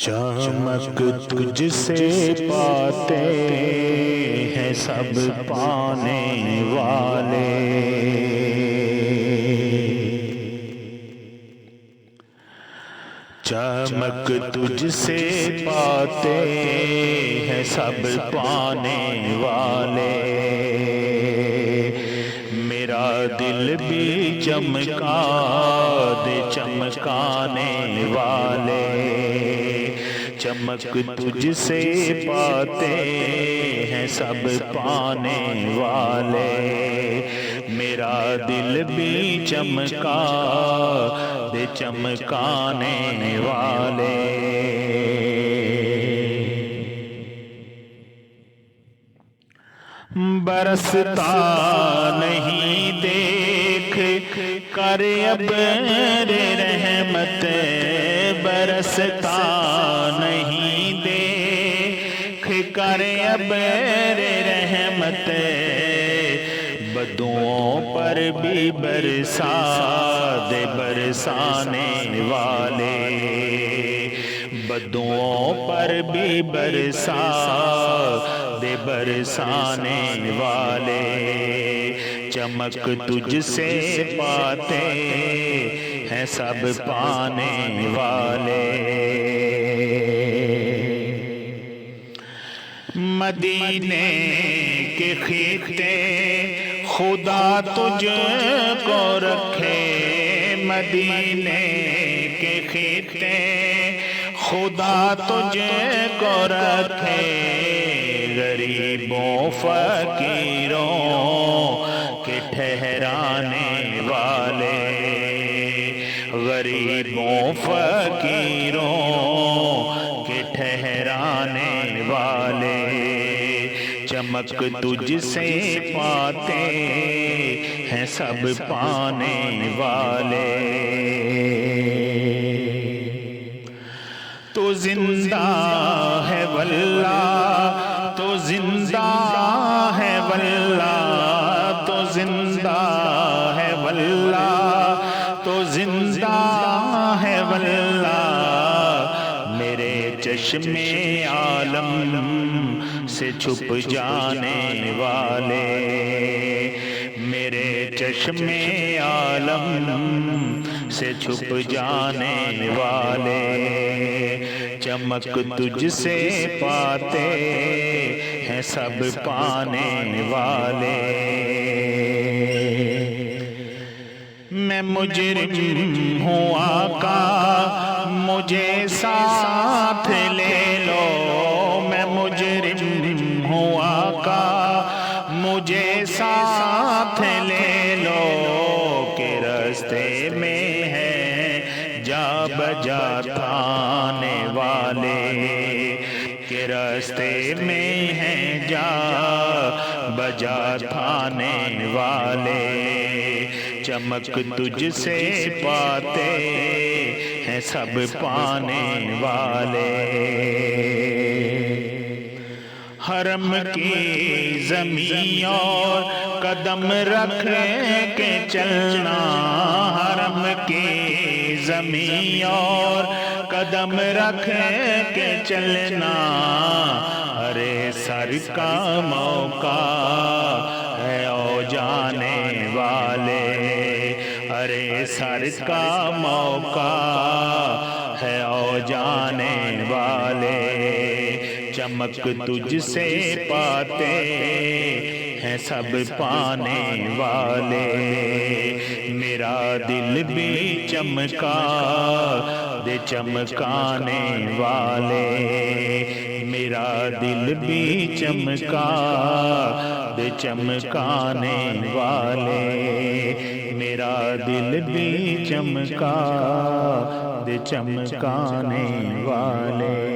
چمک تجھ سے پاتے ہیں سب پانے والے، چمک تجھ سے پاتے ہیں سب پانے والے، میرا دل بھی چمکا دے چمکانے والے، چمک تجھ سے پاتے ہیں سب پانے والے، میرا دل بھی چمکا دے چمکانے والے۔ برستا نہیں دیکھ کر ابر رحمت، برستا نہیں دیکھ کر ابر رحمت، بدوؤں پر بھی برسا دے برسانے والے، بدوؤں پر بھی برسا دے برسانے والے، چمک تجھ سے پاتے ہیں سب پانے والے۔ مدینے کے خطے خدا تجھ کو رکھے، مدینے کے خطے خدا تجھ کو رکھے، غریبوں فقیروں کے ٹھہرانے والے، غریبوں فقیروں کے ٹھہرانے والے، چمک تجھ سے پاتے ہیں سب پانے والے۔ تو زندہ ہے واللہ، تو زندہ ہے واللہ، تو زندہ ہے واللہ، تو زندہ ہے واللہ، میرے چشم عالم سے چھپ جانے والے، میرے چشم عالم سے چھپ جانے والے، چمک تجھ سے پاتے ہیں سب پانے والے۔ میں مجرم ہوں آقا مجھے ساتھ لے لو، میں مجرم ہوں آقا مجھے ساتھ لے لو، کہ راستے میں ہے جا بجا تھانے والے، کہ راستے میں ہے جا بجا تھانے والے، چمک تجھ سے پاتے ہیں سب پانے والے۔ حرم کی زمین اور قدم رکھ کے چلنا، حرم کی زمین اور قدم رکھ کے چلنا، ارے سر کا موقع ہے او جانے والے، ارے سر کا موقع ہے او جانے والے، چمک تجھ سے پاتے ہیں سب پانے والے، میرا دل بھی چمکا دے چمکانے والے، میرا دل بھی چمکا دے چمکانے والے، میرا دل بھی چمکا دے چمکانے والے۔